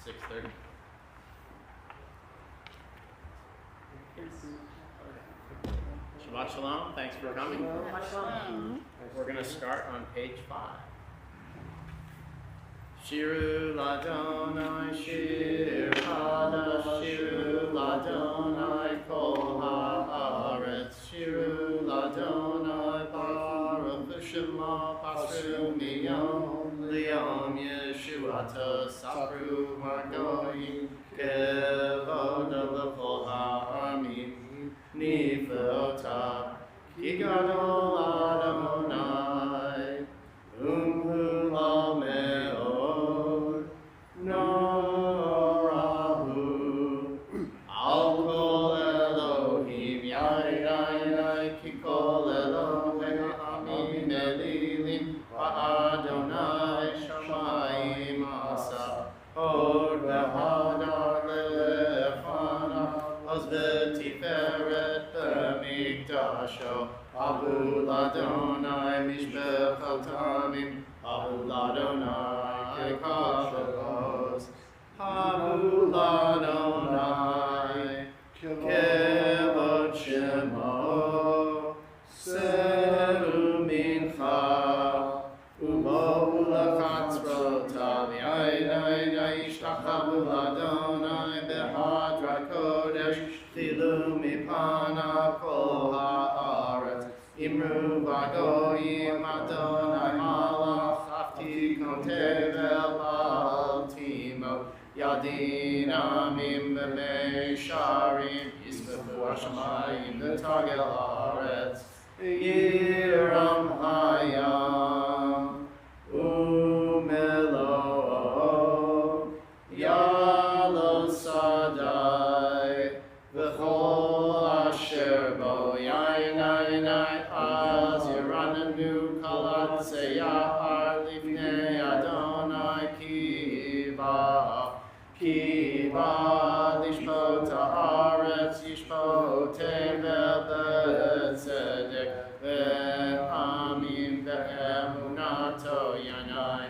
6:30. Shabbat Shalom. Thanks for coming. We're going to start on page 5. Shiru Ladonai Shir Hadash Shiru Ladonai Kol Haaretz Shiru Ladonai Baruch Shema Pasru Miyom Liyom Yeshuata Sapru Margoyim Kevod Levol Ha'amim Nifleota Ki Gadol Adonai Umhu Me'od Norahu Al Kol Elohim Yai Yai Yai Ki Kol Elohim Ha'amim Elilim Va'adonai Shamayim Asa Hod V'Hadar Le'efana Az V'Tiferet B'Mikdasho Abu Ladonai Mishbechal Tamim Abu Ladonai Kashavos Abu Ladonai Kevod Shemo Seru Mincha Ubo Lachatzrotav Yai Yishtachavu Ladonai Behadra Kodesh Chilu Mipana Kol Haaretz Imru Vagoyim Adonai Malach Hafti Kontevel Al Timo Yadin Amim B'Meisharim Yisbefu Hashamayim V'Tagel Haaretz Yiram Hayam Umelo Yalo Sadai V'chol Asher Bo Yainai Az Yirananu Kalat Seyahar Lifnei Adonai Kiva Lishpot Haaretz Yishpot Tevel B'Tzedek Ve'amim Ve'emunato Yanai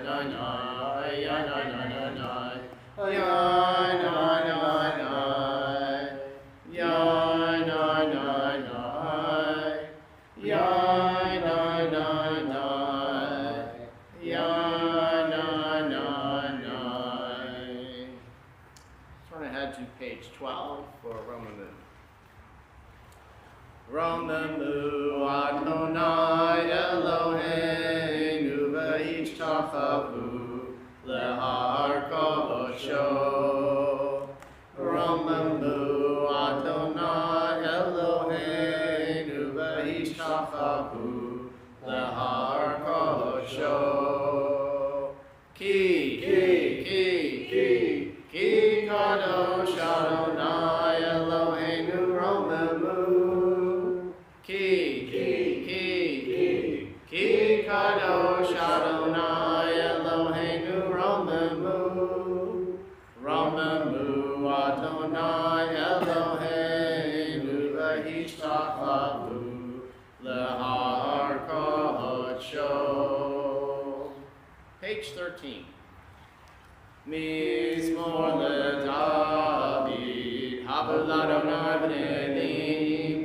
Turn ahead to page 12 for Romamu. Romamu Adonai Eloheinu v'ishtachavu lehar kodosho. Romamu Adonai Eloheinu v'ishtachavu lehar kodosho. Ki kadosh Adonai Eloheinu Romamu. Ki kadosh Adonai Eloheinu Romamu. Romamu Adonai Eloheinu v'hishtachavu lehar kodsho. Page 13. Mizmor LeDavid, Havu Ladonai B'Nelim,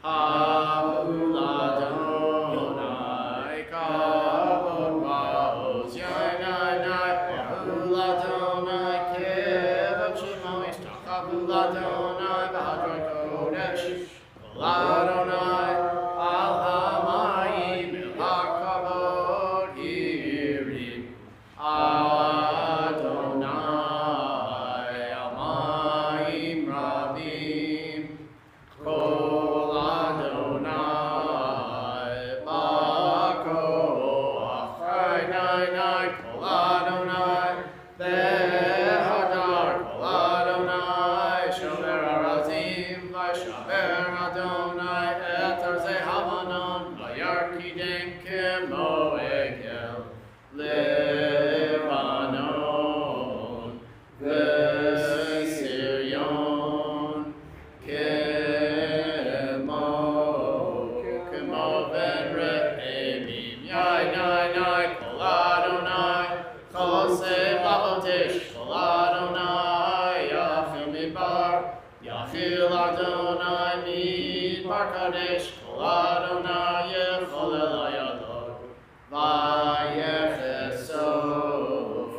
Havu Ladonai Kavod Va'oz Yainai, Havu Ladonai Kevod Shemo Yishtachavu Ladonai B'Hadron Kodesh, Ladonai Al Hamayim B'Hakavod Hirim. Adonai Amayim Rabim Kol Adonai Bako Achai Kol Adonai Behadar Kol Adonai Shomer Arazim V'Shaber Adonai Eter Zehavanon V'Yarkidem Kemo Egel Lebanon, Vesirion, Kemo Ben Re'emim, Yai Kol Adonai, Chosei Babotesh Kol Adonai Yachil Midbar Yachil Adonai Midbar Kadesh Kol Adonai Yechol El Hayador Vayechesov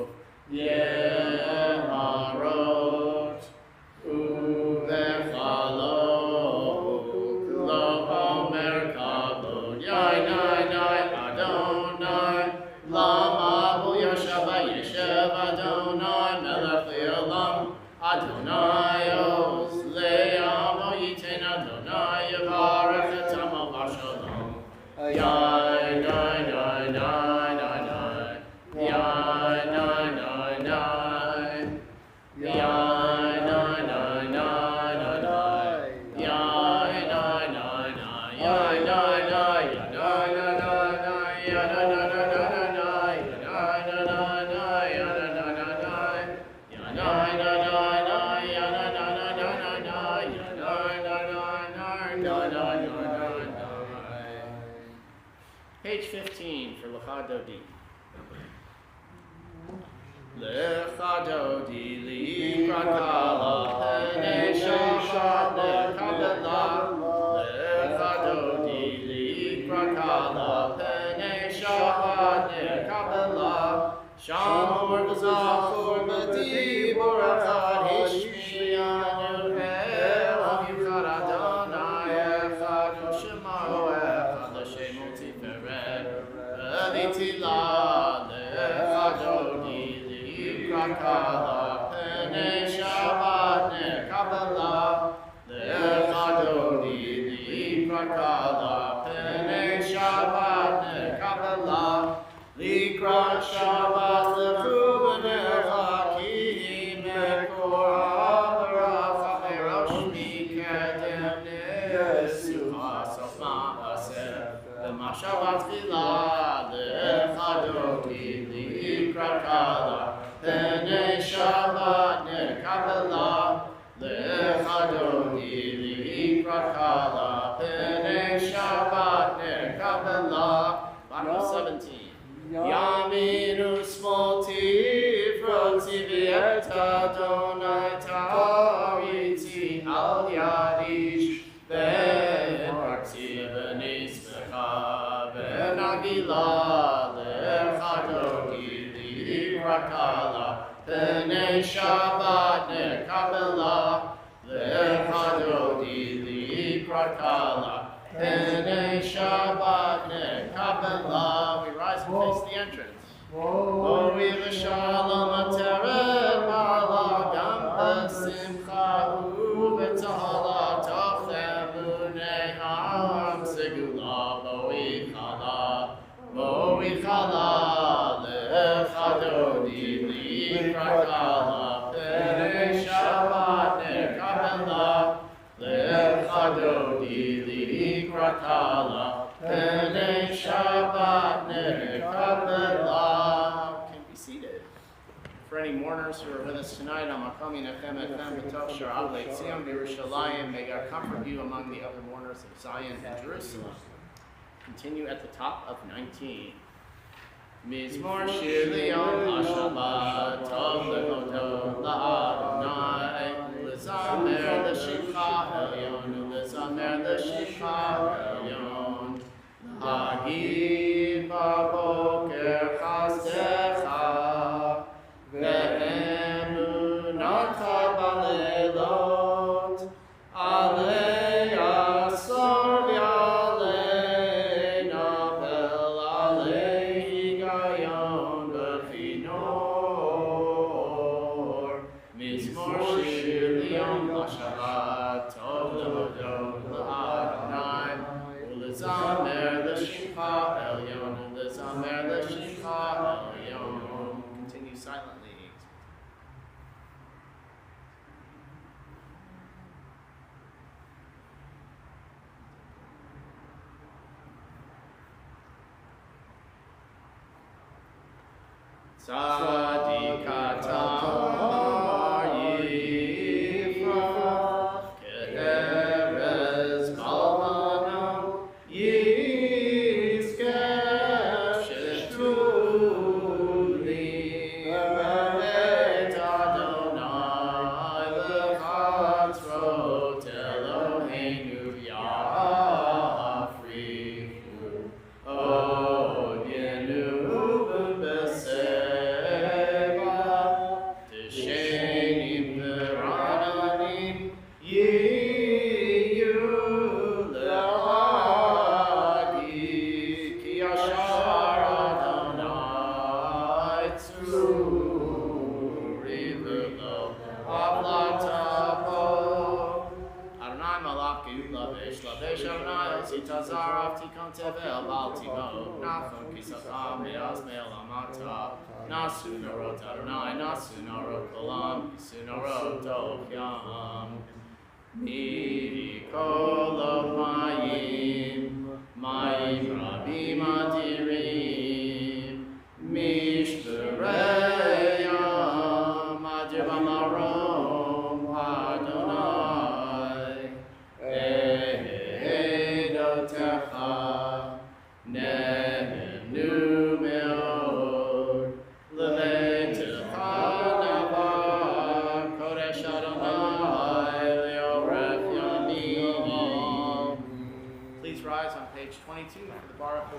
Yeharot Uvechalot Lo Omer Kabod Yainai Adonai Lama Hu Yashava Yeshev Adonai Melech Le'olam Adonai Oz Le'amo Yiten Adonai Yevarech Et Amo V'Shalom Yai Nai Nai Nai Nai Nai Yai Nai Nai Nai Yai Nai Nai Nai Nai Nai Yai Nai Nai Nai Yai Nai Nai Yai Nai Nai Nai Yai Nai Nai Page 15 for Lecha Dodi. Lecha Dodi Likrakala Penei Shabbat Lekabela Lecha Dodi Likrakala Penei Shabbat Lekabela Shamor B'Zachor B'Dibor Echad Hishmiyanu Elam Yichad Adonai Echad U'Shemahu Echad L'Shem U'Tiferet V'Litila Lecha Dodi Likrakala Penei Shabbat Lekabela Lecha Dodi Likrakala Penei Shabbat Lekabela Likrat Shabbat Lechuben Elakim Mekor Avaracha Merosh Mikedem Nesuha Sofma Aseh B'Mashavat Chila Lecha Dodi Likrat Kala Penei Shabbat Nekabela Lecha Dodi Likrat Kala Penei Shabbat Nekabela Bottom 17 Yaminu Smolti Froti V'et Adonai Tariti Al Yadish Ben Arti Ben Ismecha Ben Agila Lecha Dodi Likrakala Penei Shabbat Nekabela Lecha Dodi Likrakala Penei Shabbat Nekabela. We rise and face the entrance. Ori v'shalom ateret ba'ala gam b'simcha u'b'tahala tachem unei ha'am segula bo'ichala lecha dodi likrakala penei Shabbat nekabela lecha dodi likrakala penei Shabbat nekabela. Can be seated. For any mourners who are with us tonight on Makom Yinachem Etchem B'Tov Sha'ar Le'Tzion B'Yerushalayim, may God comfort you among the other mourners of Zion and Jerusalem. Continue at the top of 19. Mizmor Shir L'Yom HaShabbat Tov Le'Vodo La'Adonai L'Zamer L'Shimcha Elyon L'Zamer L'Shimcha Elyon Hagid B'Boker Chasdecha Ve'emunatcha B'Leilot Alei Asor V'Aleina Bel Alei Higayon B'Chinor Mizmor Shir L'Yom HaShabbat Tov Le'Vodo La'Adonai U'Lezamer L'Shimcha Elyon U'Lezamer L'Shimcha Elyon. Continue silently. Tzadikata Yifrach Ke'erez Balmana Yizkeh Shetuli Rivelo, Avlatapo, Adonai Malach Lavesh, Lavesh Adonai, Zitazarav, Tikon Tevel, Baltimo, Nafon Kisacham, Meas Mel Amata, Nasu Narot Adonai, Nasu Narot Kolam, Kisu Narot Dohyam, Mirikolo Mayim, Mayim Rabim Adirim, Mishpereyam, Adibamarom, Adonai, Edotecha, Nehenu Meod, Levetecha Navar, Kodesh Adonai, Leoref Yamim. Please rise on page 22 for the Baruch Hu.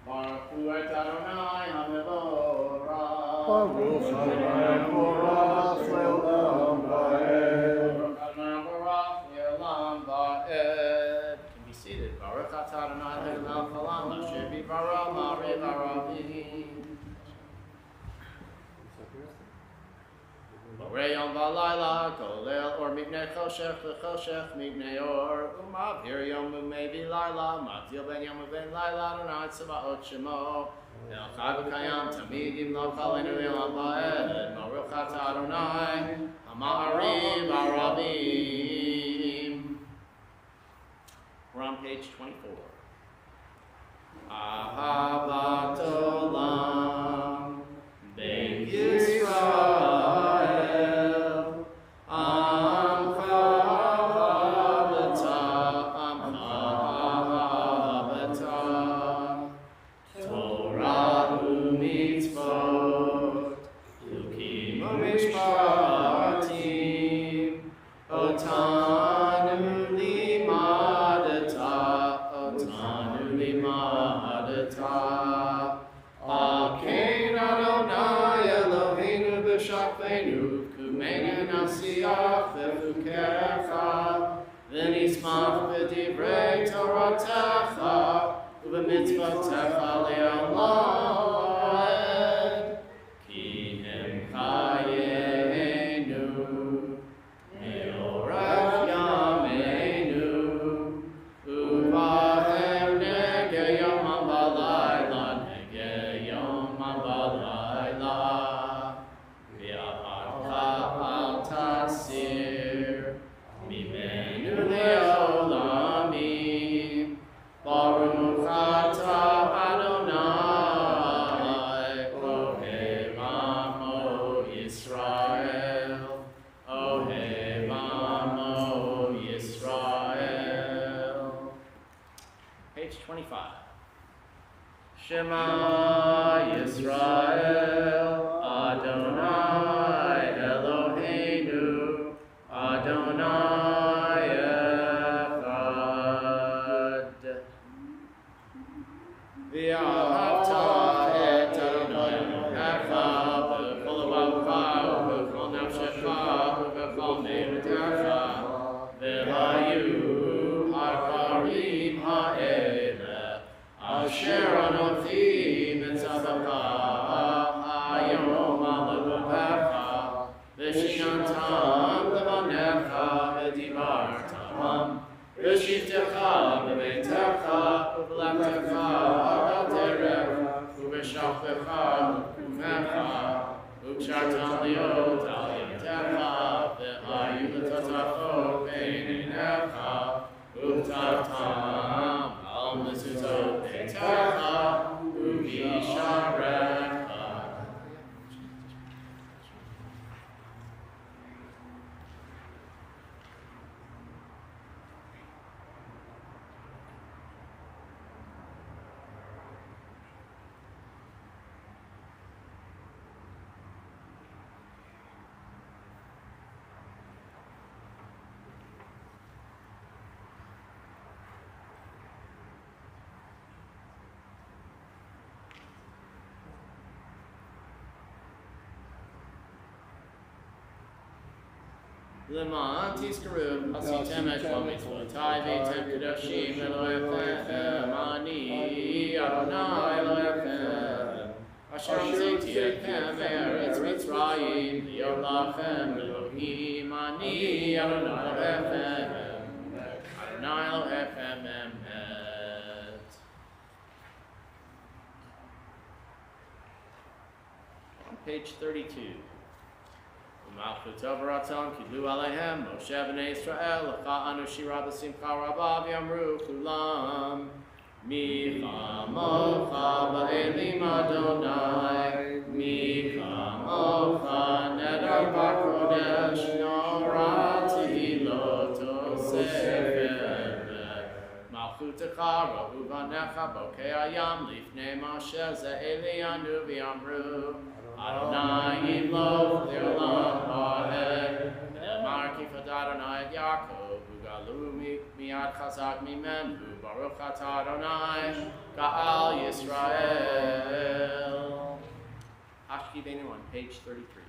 Baruch Hu et Adonai HaMevorach. Baruch Adonai HaMevorach Le'olam Va'ed. Baruch Adonai HaMevorach Le'olam Va'ed. Can be seated. Baruch atah Adonai Le'olam Va'olam Asher Bivara Ma'ari V'Aravim. Boreyom V'Alayla Kolel Or Mipnei Choshech V'Choshech Mipnei Or Umavir Yom Umei V'Layla Mavdil Ben Yom U'Ben Layla Adonai Tzavaot Shemo El Chai V'Kayam Tamidim Lo Chalenu Le'olam Va'ed Baruch atah Adonai HaMa'ari V'Aravim. We're on page 24. Ahavat Olam Ben Yisrael Amcha Habata Torah u'mitzvot Chukim u'mishpatim Otanu limadata Akein Adonai Eloheinu b'shachvenu Kumeinu nasiach v'chukecha V'nismach b'divrei Toratecha U'b'mitzvotecha le'olam Ki hem chayeinu Me'orach yameinu U'vahem nege yomam v'layla Nege yomam v'layla V'avarcha al tasir Mimenu le'olamim Baruch atah Adonai Ohev Amo Yisrael Ohev Amo Yisrael. Page 25. Shema Yisrael Adonai Eloheinu Adonai Echad. V'ahavta et Adonai Elohecha b'chol levavecha u'b'chol nafshecha u'b'chol me'otecha v'hayu ha'dvarim ha'ele asher anochi mitzavacha hayom al levavecha v'shinantam levanecha v'dibartam v'shivtecha b'beitecha u'v'lechtecha v'alterecha u'v'shachvecha u'kumecha u'kshartam liot al yamtecha v'hayu l'totachot b'einecha u'tavtam al mezuzot beitecha u'visharecha. L'man tizkaru hasitem et mitzvotai v'tem kedoshim Elohechem ani Adonai Elohechem Asher Ziti Echem Eretz Mitzrayim Liot Lachem Elohim Ani Adonai Echem Adonai Elohim Emet. On page 32. Malchut Avaraton Kilu Alehem Moshe B'nei Israel Lecha Anu Shira B'Simcha Rabba V'Yamru Kulam Micha Mocha Ba'elim Adonai Micha Mocha Neder B'Kodesh Norati Loto Sefer Malchutecha Rahu V'Necha Bokei Ayam Lifnei Moshe Ze'eli Anu V'Yamru Adonai Yimloch Le'olam Ha'ed Ne'emar Kifat Adonai et Yaakov Ugalu Mi'ad Chazak Mimenu Baruch Atah Adonai Ka'al Yisrael. Hashkivenu on page 33.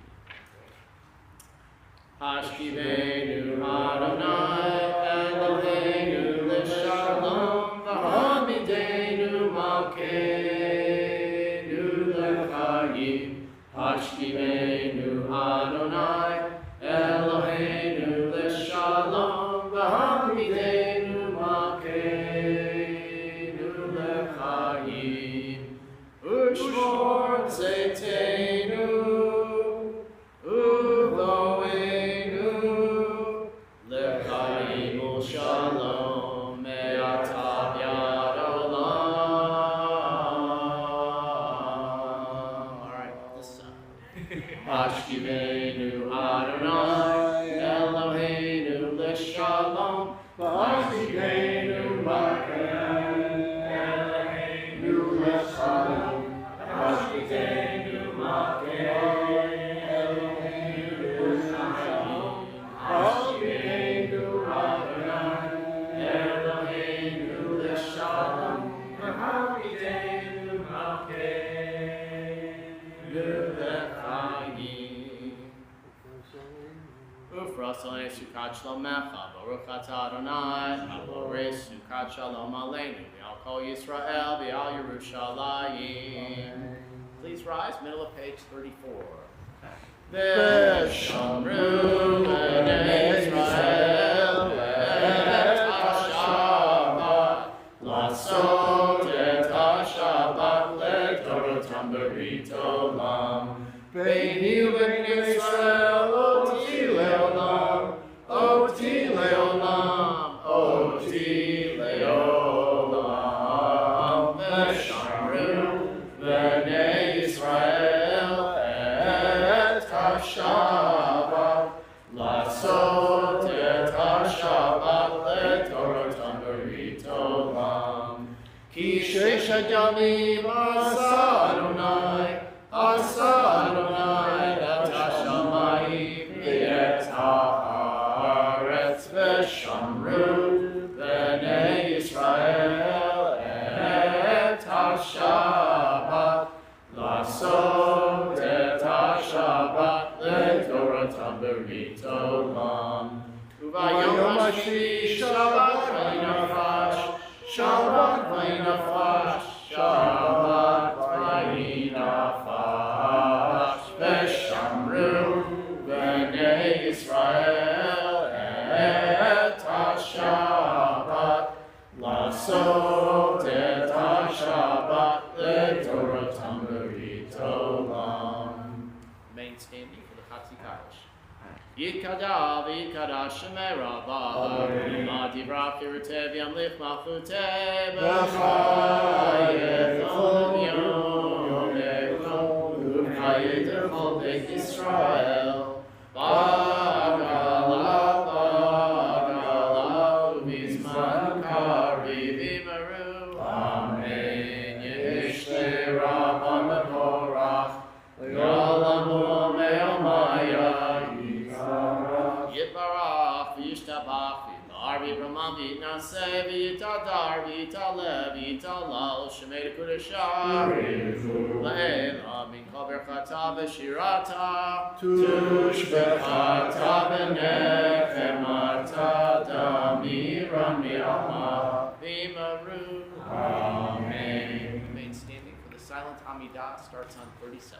Hashkivenu Adonai Eloheinu L'Shalom V'hamidenu Malkeinu L'Chayim. Hashkivenu Adonai Eloheinu L'Shalom V'hamidenu Malkeinu L'Chayim U'shmor Tzeiteinu U'loenu L'Chayim U'shalom Me'atav Yad Hashkivenu Adonai Eloheinu L'Shalom Hashkivenu Eloheinu L'Shalom Hashkivenu Eloheinu L'Shalom Hashkivenu Adonai Eloheinu L'Shalom Hashkivenu Ufrasale Sukkot Shlomecha, Baruch Atah Adonai, Haborei Sukkot Shalom Aleinu, V'al Kol Yisrael, V'al Yerushalayim. Please rise, middle of page 34. V'shamru b'nei Yisrael, et HaShabbat, Lasot et HaShabbat, Le'torotam Berit Olam. Beini u'bein Yisrael, Oti le'olam, Oti le'olam, Oti le'olam. V'shamru b'nei Yisrael et HaShabbat, Lasot et HaShabbat, Le'torotam Berit Olam. Ki sheishet yamim asa Adonai, Asa Adonai et hashamayim v'et haaretz v'shamru b'nei Yisrael et hashabbat lasot et hashabbat le'toratam berit olam. Uvayom hashvi Shabbat v'yinafash, Shabbat v'yinafash, Shabbat v'yinafash. V'shamru b'nei Yisrael et HaShabbat lasot et HaShabbat le'toratam berit olam. Remain standing for the Chatzi Kaddish. Yikada v'yikada Shemei Rabbah Ma'divra Pirutei v'yamlich Malchutei B'chayet Om Yom Echol U'chayet Echol Beit Yisrael Ba'agala U'bizman Kariv Imaru Amen Yishle Rabban Mevorach L'olam U'me'omaya Yitbarach v'yishtabach v'yit'arvi b'ramam v'yitnaseh v'yitadar v'yitalev v'yitalal shemei l'kudashah le'ela min kol berchata v'shirata tushbechata v'nechemata damiran mi'alma v'imaru. Amen. Remain standing for the silent Amidah. Amidah starts on 37.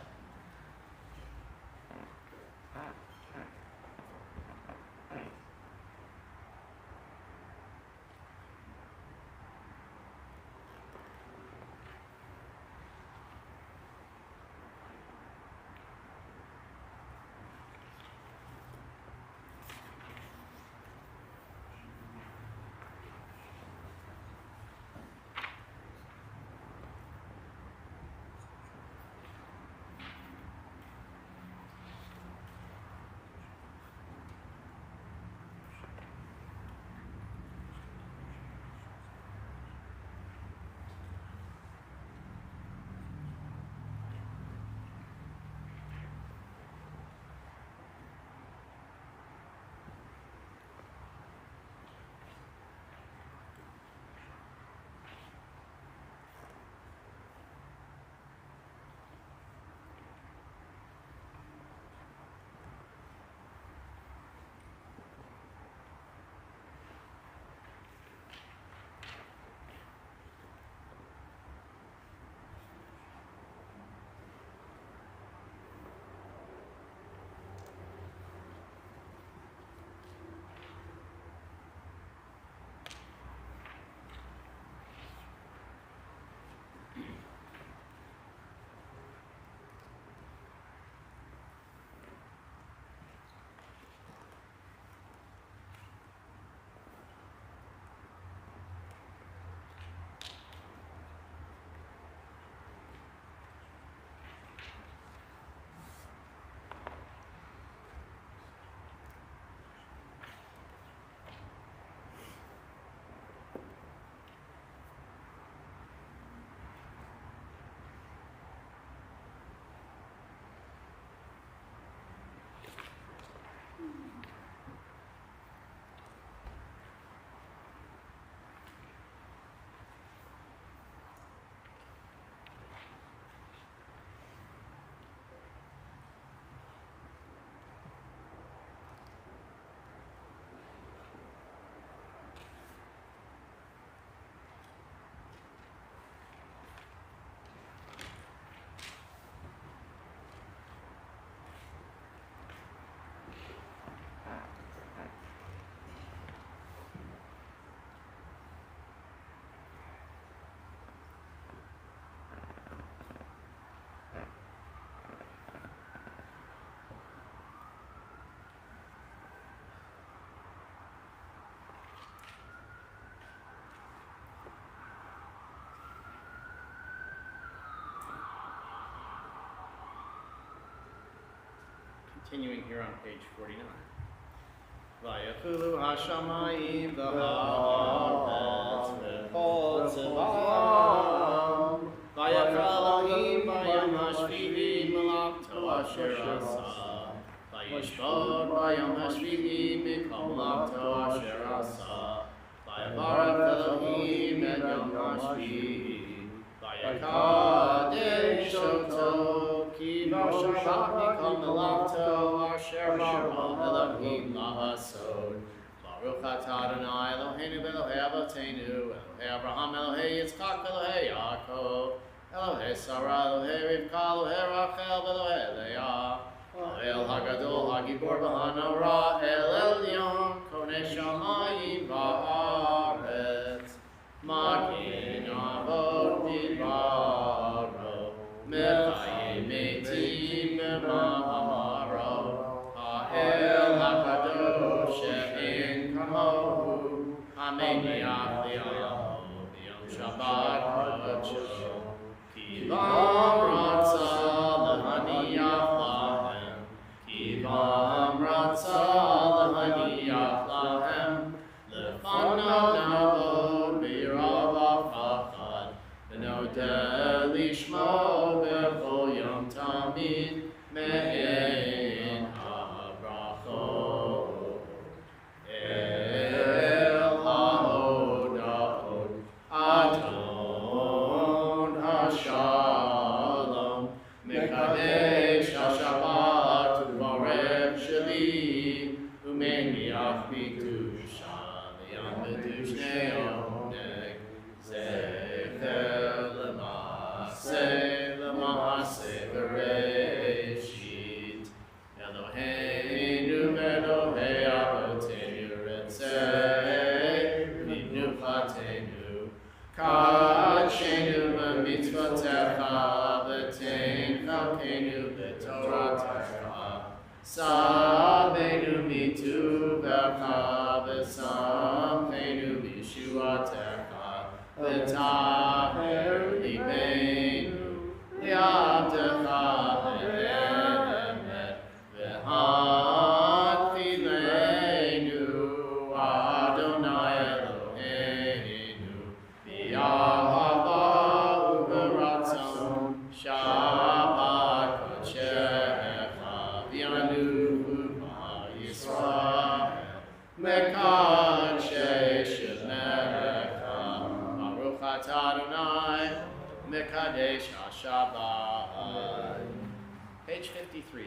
Continuing here on page 49. Vayachulu hashamayim v'haaretz v'chol tzevaam vayachal Elohim bayom hashvi'i melachto asher asa vayishbod bayom hashvi'i mikol melachto asher asa vayavarech Elohim et yom hashvi'i vayakadesh oto ki v'shabbat mikol melachto asher bara Elohim la'asod. Baruch atah Adonai Eloheinu v'Elohei Avoteinu, Elohei Abraham, Elohei Yitzchak, Elohei Yaakov, Elohei Sarah, Elohei Rivka, Elohei Rachel, Elohei Leah, El Hagadol, Hagibor v'Hanora, El Elyon, Konei Shamayim va'aretz, Magin Avot Midbaro, Mechayim Meitim Ma'amaro, Ha'el HaKadosh she'en kamohu, Hameniach li'amo, B'yom Shabbat Kodesh, Ki bam ratza lehaniach lahem, Ki bam ratza lehaniach lahem, Lefanav navod b'yirav v'pachad, V'nodeh lishmo b'chol yom tamid, Me'en ha'brachot. El ha'odot, Adon ha'shalom, Mekadesh ha'shabbat u'barev sheli, U'meniach b'kedusha, V'yam b'dushnei oneg, Zecher l'maseh l'ma'aseh Bereshit. Eloheinu Elohei Avotenu Retzei Minukatenu Kachenu B'mitzvotecha V'tein Chalkenu B'toratecha Sameinu Mituvecha V'sameinu B'yeshuatecha V'taher libeinu Li'avdecha V'emet V'hanfileinu Adonai Eloheinu B'yahava u'b'ratzon Shabbat Kodesh V'yanuvu Yisrael Mekadesh Shemecha Baruch Atah Adonai Mekadesh HaShabbat. Page 53.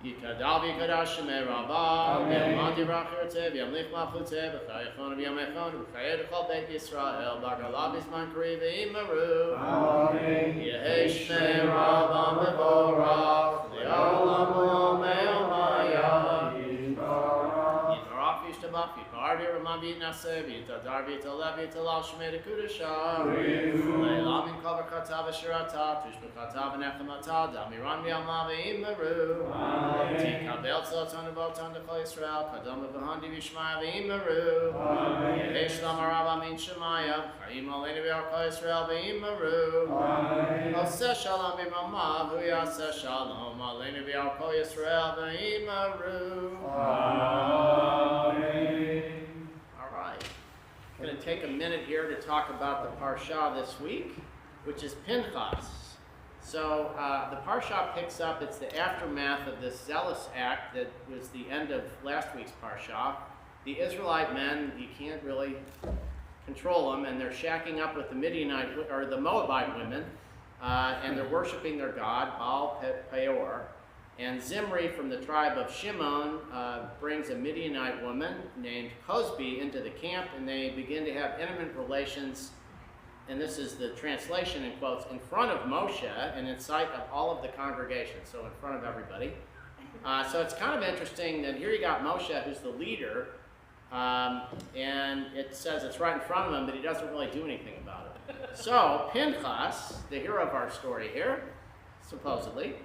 Yikadav Yikadash Shemei Rabbah V'yamad Yirachirteh V'yamlich Malchuteh V'chayechon V'yamechon V'chayed Chol Beit Yisrael B'galav Yisman Kri V'imaru Yehei Shmei Rabbah Mevorach Li'olam Omeil Ma'ayah Yivarach Yishtabach Yipar V'yiramav Yitnaseh V'yitadar V'yitaleh V'yitalal Shmei Dekudashah Le'elam Min Kol V'chatav V'shiratav Tush V'chatav V'nechamatab Damiran V'yamav V'imaru Tikabel Tzloton Voton D'Chol Yisrael Kadom V'handi V'yishmaya V'imaru Yehei Shlomo Rabba Min Shemaya Chaim Aleinu V'Yarkol Yisrael V'imaru Oseh Shalom B'mamav V'yaseh Shalom Aleinu V'Yarkol Yisrael V'imaru. All right. I'm going to take a minute here to talk about the Parsha this week, which is Pinchas. So the Parsha picks up, it's the aftermath of this zealous act that was the end of last week's Parsha. The Israelite men, you can't really control them, and they're shacking up with the Midianite, or the Moabite women, and they're worshiping their god, Baal Peor. And Zimri from the tribe of Shimon brings a Midianite woman named Cosbi into the camp, and they begin to have intimate relations, and this is the translation in quotes, in front of Moshe and in sight of all of the congregation, so in front of everybody. So it's kind of interesting that here you got Moshe, who's the leader, and it says it's right in front of him, but he doesn't really do anything about it. So Pinchas, the hero of our story here, supposedly,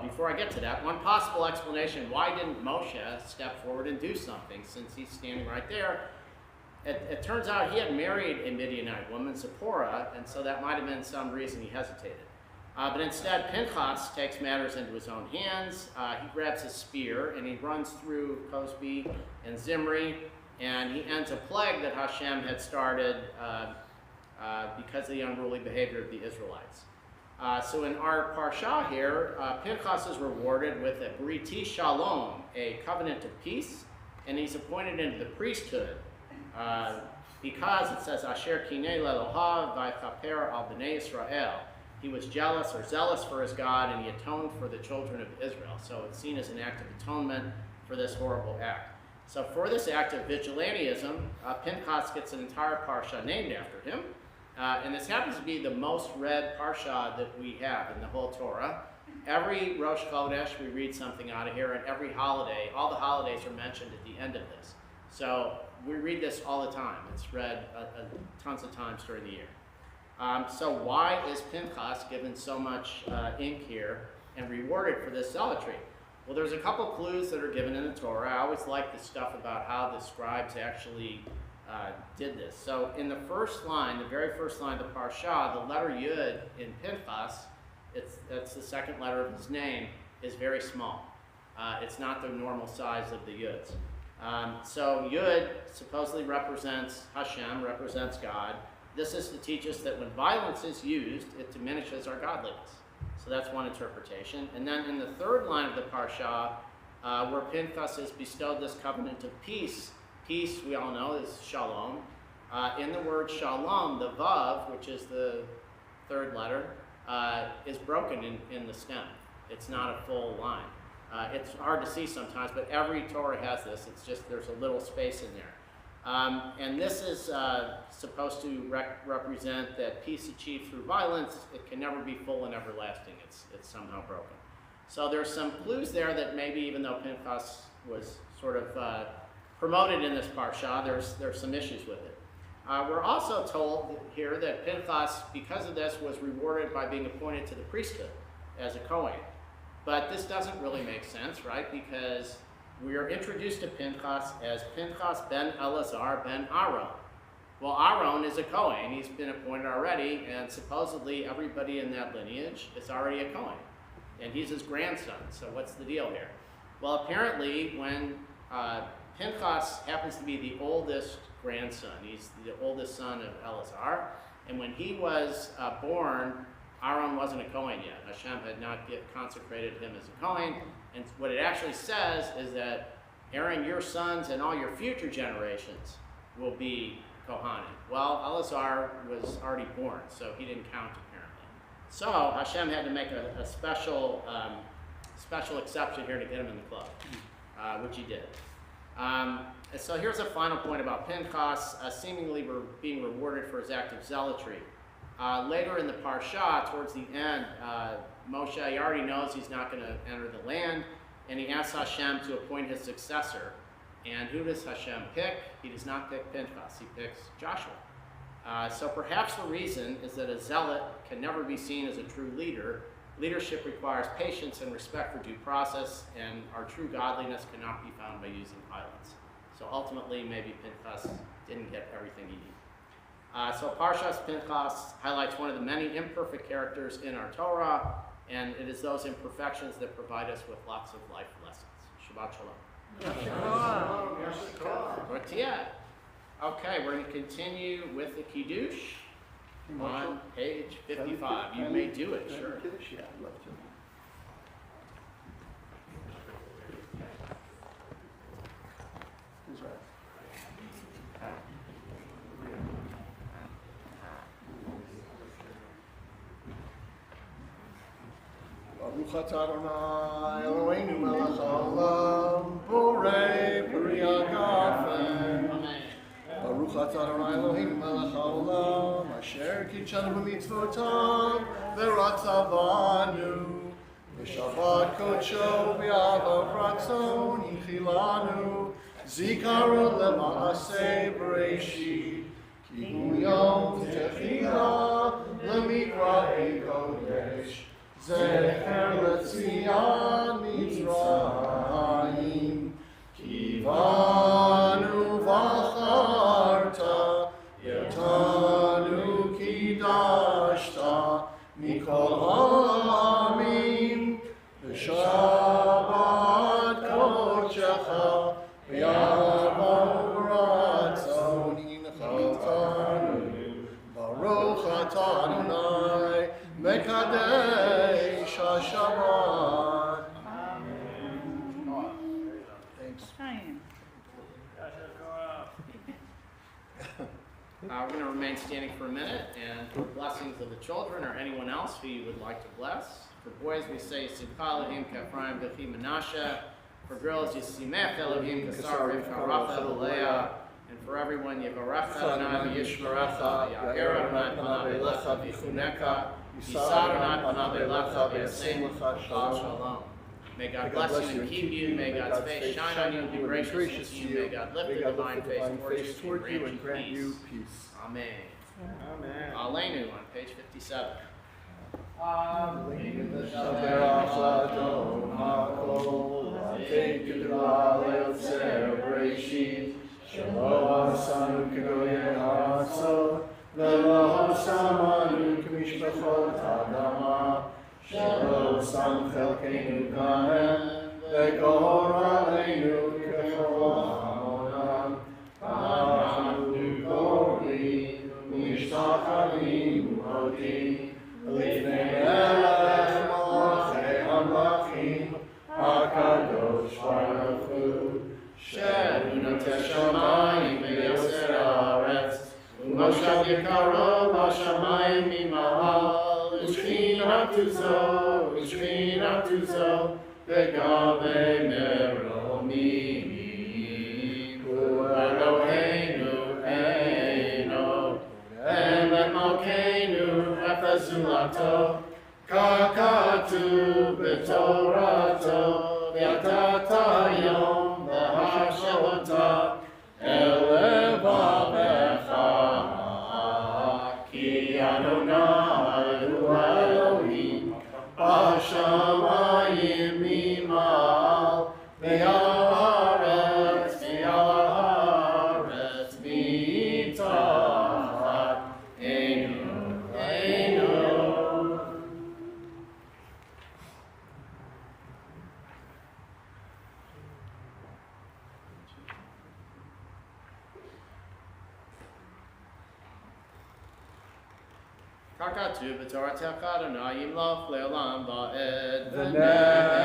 before I get to that, one possible explanation, why didn't Moshe step forward and do something since he's standing right there? It turns out he had married a Midianite woman, Zipporah, and so that might have been some reason he hesitated. But instead, Pinchas takes matters into his own hands. He grabs his spear and he runs through Cosbi and Zimri, and he ends a plague that Hashem had started because of the unruly behavior of the Israelites. So in our Parsha here, Pinchas is rewarded with a Briti Shalom, a covenant of peace, and he's appointed into the priesthood because it says, Asher kinei lelohav v'chaper al b'nei Yisrael. He was jealous or zealous for his God, and he atoned for the children of Israel. So it's seen as an act of atonement for this horrible act. So for this act of vigilantism, Pinchas gets an entire Parsha named after him. And this happens to be the most read Parsha that we have in the whole Torah. Every Rosh Chodesh we read something out of here, and every holiday, all the holidays are mentioned at the end of this. So we read this all the time. It's read tons of times during the year. So why is Pinchas given so much ink here and rewarded for this zealotry? Well, there's a couple clues that are given in the Torah. I always like the stuff about how the scribes actually did this. So in the first line, the very first line of the Parsha, the letter Yud in Pinchas, that's the second letter of his name, is very small. It's not the normal size of the Yuds. So Yud supposedly represents Hashem, represents God. This is to teach us that when violence is used, it diminishes our godliness. So that's one interpretation. And then in the third line of the Parsha, where Pinchas is bestowed this covenant of peace, peace, we all know, is shalom. In the word shalom, the vav, which is the third letter, is broken in the stem. It's not a full line. It's hard to see sometimes, but every Torah has this. It's just there's a little space in there. And this is supposed to represent that peace achieved through violence, it can never be full and everlasting. It's somehow broken. So there's some clues there that maybe even though Pinchas was sort of promoted in this parsha, there's some issues with it. We're also told here that Pinchas, because of this, was rewarded by being appointed to the priesthood as a Kohen. But this doesn't really make sense, right? Because we are introduced to Pinchas as Pinchas ben Elazar ben Aaron. Well, Aaron is a Kohen. He's been appointed already, and supposedly everybody in that lineage is already a Kohen. And he's his grandson, so what's the deal here? Well, apparently when Pinchas happens to be the oldest grandson, he's the oldest son of Elazar, and when he was born, Aaron wasn't a Kohen yet. Hashem had not yet consecrated him as a Kohen, and what it actually says is that Aaron, your sons, and all your future generations will be Kohanim. Well, Elazar was already born, so he didn't count apparently. So Hashem had to make a special exception here to get him in the club, which he did. So here's a final point about Pinchas, seemingly being rewarded for his act of zealotry. Later in the parsha, towards the end, Moshe, he already knows he's not going to enter the land, and he asks Hashem to appoint his successor. And who does Hashem pick? He does not pick Pinchas, he picks Joshua. So perhaps the reason is that a zealot can never be seen as a true leader. Leadership requires patience and respect for due process, and our true godliness cannot be found by using violence. So ultimately, maybe Pinchas didn't get everything he needed. So Parshas Pinchas highlights one of the many imperfect characters in our Torah, and it is those imperfections that provide us with lots of life lessons. Shabbat shalom. Okay, we're going to continue with the Kiddush on page 55. You may do it, sure. Yeah, I'd love to. Who's right? Baruch atah Adonai Eloheinu melech haolam, borei peri hagafen. Amen. Baruch atah Adonai Eloheinu melech haolam, asher kitshanu b'mitzvotav v'ratzav banu, v'shabbat kodsho v'yavav ratzon yichilanu, zikaron lema'aseh b'reishit, ki hu yom techila lemikra kodesh, zecher letzion Mitzrayim, kivanu v'acharta, yotanu kidashta, mikol ha'amim, v'shabbat kodshecha, v'yavav ratzon yichilanu, Baruch atah Adonai, Mekadesh HaShabbat. Thanks. We're going to remain standing for a minute, and for blessings of the children or anyone else who you would like to bless. For boys, we say Simcha Elohim K'Ephraim B'chi Menashe. For girls, Yisimech Elohim K'Sar Rivka Rachel Leah. And for everyone, Yevarach Adonai V'Yishmerecha V'Yager Adonai Panav Elecha V'Chuneka Yisar Adonai Panav Elecha V'Yasein Lecha Shalom. May God bless you and keep you. May God's face shine on you and be gracious to you. May God lift the divine face towards you and grant you peace. Amen. Amen. Aleinu on page 57. Shalom Asanu Kegoye Ha'atzot, Ve'lo Samanu K'mishpachot Adama, Shalom Sam Chelkeinu Ganem, Ve'gor Aleinu K'chol Hamonam, V'achnu Gori, U'mishtachavim U'hodi, L'ifnei Melech Malachei Hamlachim, HaKadosh Baruch Hu, She'unu teshamayim ve'yoser haaretz, u'moshav yekaro b'shamayim mimahal, u'shchina tuzo, ve'gavei meromim, u'Eloheinu tfilato, kakatu b'torato, v'yatata yom v'hashavata, elevavecha, ki Adonai hu Elohim, b'shamayim mimal, v'ya'aretz mitachat einu. Kakatu b'toratecha Adonai yimloch le'olam va'ed V'ne'emar,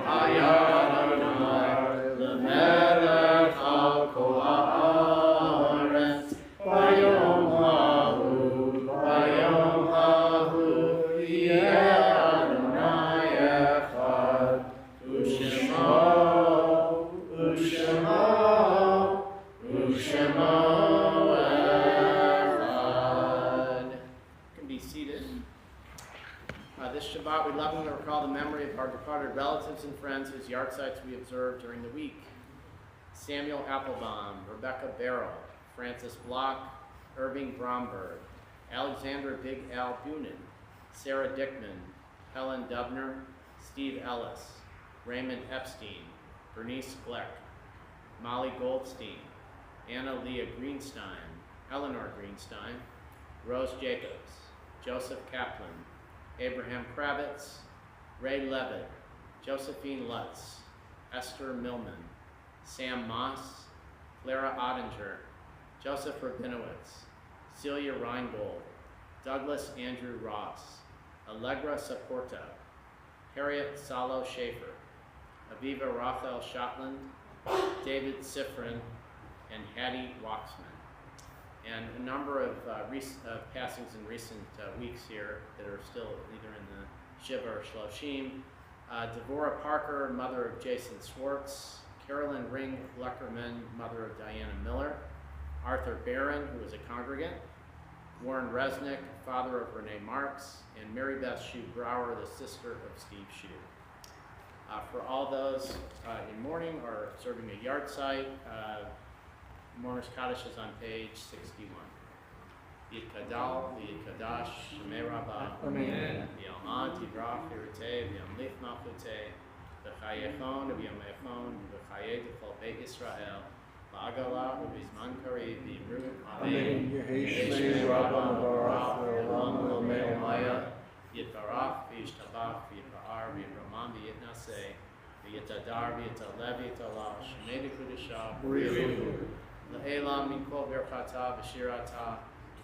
hayad Adonai, l'melech al kol haaretz, bayom hahu, yeh Adonai echad, u'shemo echad. Can be seated. This Shabbat, we lovingly recall the memory of our departed relatives and friends whose yahrzeits we observed during the week. Samuel Applebaum, Rebecca Barrow, Francis Block, Irving Bromberg, Alexandra Big Al Bunin, Sarah Dickman, Helen Dubner, Steve Ellis, Raymond Epstein, Bernice Gleck, Molly Goldstein, Anna Leah Greenstein, Eleanor Greenstein, Rose Jacobs, Joseph Kaplan, Abraham Kravitz, Ray Levitt, Josephine Lutz, Esther Millman, Sam Moss, Clara Ottinger, Joseph Rabinowitz, Celia Reingold, Douglas Andrew Ross, Allegra Saporta, Harriet Salo Schaefer, Aviva Raphael Shotland, David Sifrin, and Hattie Waxman. And a number of passings in recent weeks here that are still either in the Shiva or Shloshim. Devorah Parker, mother of Jason Swartz. Carolyn Ring Leckerman, mother of Diana Miller. Arthur Barron, who was a congregant. Warren Resnick, father of Renee Marks. And Mary Beth Shue Brower, the sister of Steve Shue. For all those in mourning or observing a yahrzeit, Mourner's Kaddish is on page 61. Yitkadal, Yitkadash, Shemei Rabbah, Amen. V'yalmad, Yivrach, Yirateh, V'yamlich Malchuteh, V'chayechon, V'yamechon, V'chayeh D'chol Beit Yisrael, V'agala, V'bizman Kari, V'yimru, Amen. Yehi Shmei Rabbah Barach, V'olam L'mei Maya, Yitbarach, V'yishtabach, V'yitba'ar, V'yitramam, V'yitnaseh, V'yitadar, V'yitalev, V'yitalah, Shemei D'Kudashah, Le'elam Mikol Berchata, V'shirata,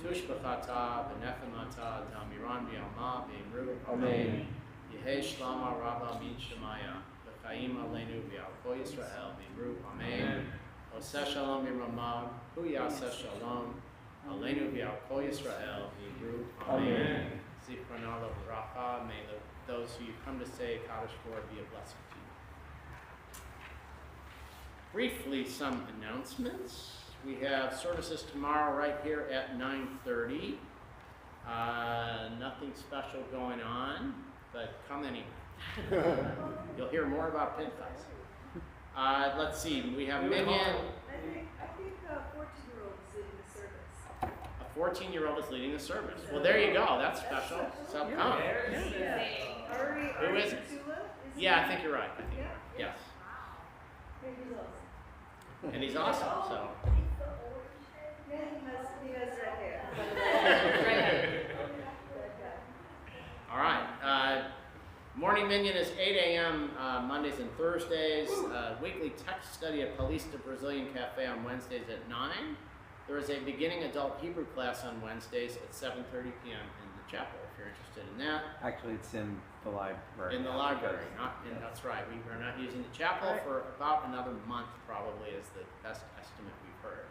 Tushbachata, V'nefemata, Damiran V'yalma, V'yimru, Amen. Yehei Shlama Rabba Min Shemaya, V'chaim Aleinu V'yal Kol Yisrael, V'yimru, Amen. Oseh Shalom V'yramam, Hu Yaseh Shalom, Aleinu V'yal Kol Yisrael, V'yimru, Amen. Zichronah L'Bracha, may those who you come to say Kaddish for be a blessing to you. Briefly, some announcements. We have services tomorrow right here at 9:30. Nothing special going on, but come anyway. You'll hear more about Pinchas. Let's see, we have Minion. I think a 14-year-old is leading the service. A 14-year-old is leading the service. Well, there you go. That's special. So come. Who is it? Yeah, I think you're right. I think. Yes. And he's awesome. So. Yeah, he has red hair. All right. Morning Minion is 8 a.m. Mondays and Thursdays. Weekly text study at Paulista Brazilian Cafe on Wednesdays at 9. There is a beginning adult Hebrew class on Wednesdays at 7:30 p.m. in the chapel, if you're interested in that. Actually, it's in the library. In the library, that's right. We are not using the chapel for about another month, probably, is the best estimate we've heard.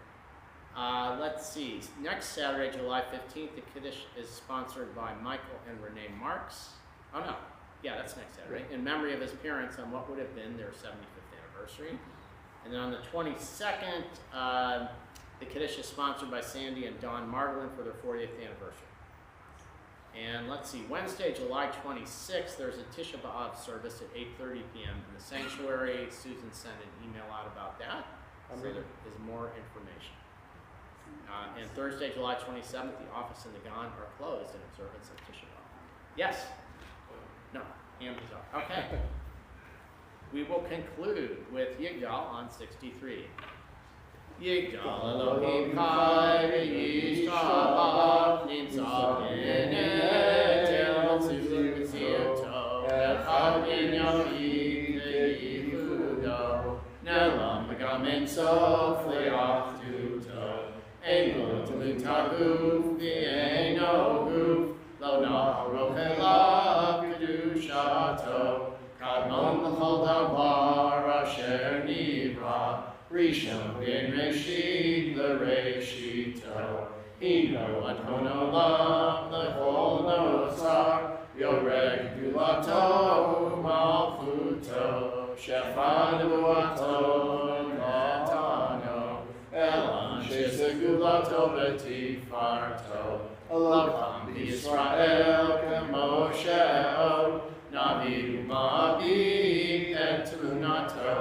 Let's see. Next Saturday, July 15th, the Kiddush is sponsored by Michael and Renee Marks. Oh, no. Yeah, that's next Saturday. In memory of his parents on what would have been their 75th anniversary. And then on the 22nd, the Kiddush is sponsored by Sandy and Dawn Margolin for their 40th anniversary. And let's see, Wednesday, July 26th, there's a Tisha B'Av service at 8:30 p.m. in the sanctuary. Susan sent an email out about that, so there is more information. And Thursday, July 27th, the office and the Gan are closed in observance of Tisha B'Av. Yes? No, hand is up. Okay. We will conclude with Yigal on 63. Yigal Elohim Chai v'yishtabach nimtzah b'netel tzivtzioto echad min yachid v'yichudo nelam v'gam en sof le'achduto ein lo tlut haguf v'eino guf lo na'aroch elav kedushato kadmon l'chol davar asher nivra Rishon ben Reshit l'Reshito Hino adon olam l'chol nosar Yorek gulato malchuto Shefad vuato netano Elan shesegulato betifarto Eloham b'Yisrael k'Moshe'o Navi u'ma'abid et tmunato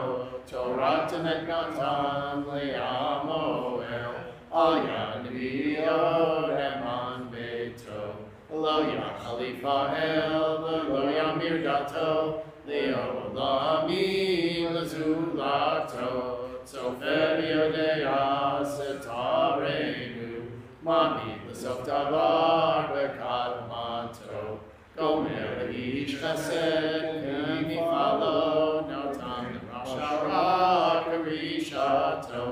Torah temet gatan le'amoel Al yad nevi'od eman beito Lo yad chalifa el Lo yamir dato Le'olamim lezulato Sofer yodea setarenu Mami l'sof davar v'kadmato Gomer ish chesed k'mifalo Notam Shara Karishato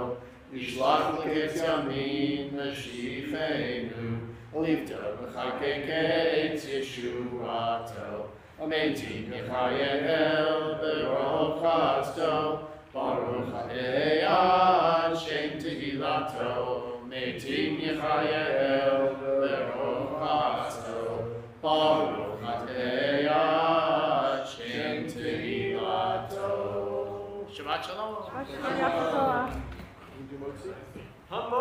Nishlach l'ketz yamin Meshichenu Lifto b'chakeketz Yeshuato Ametim Yechayael B'roch Chasto Baruch Ha'eyad Shem Tehilato Metim Yechayael B'roch Chasto Baruch Ha'eyad Shem Tehilato Shabbat Shalom. Hamot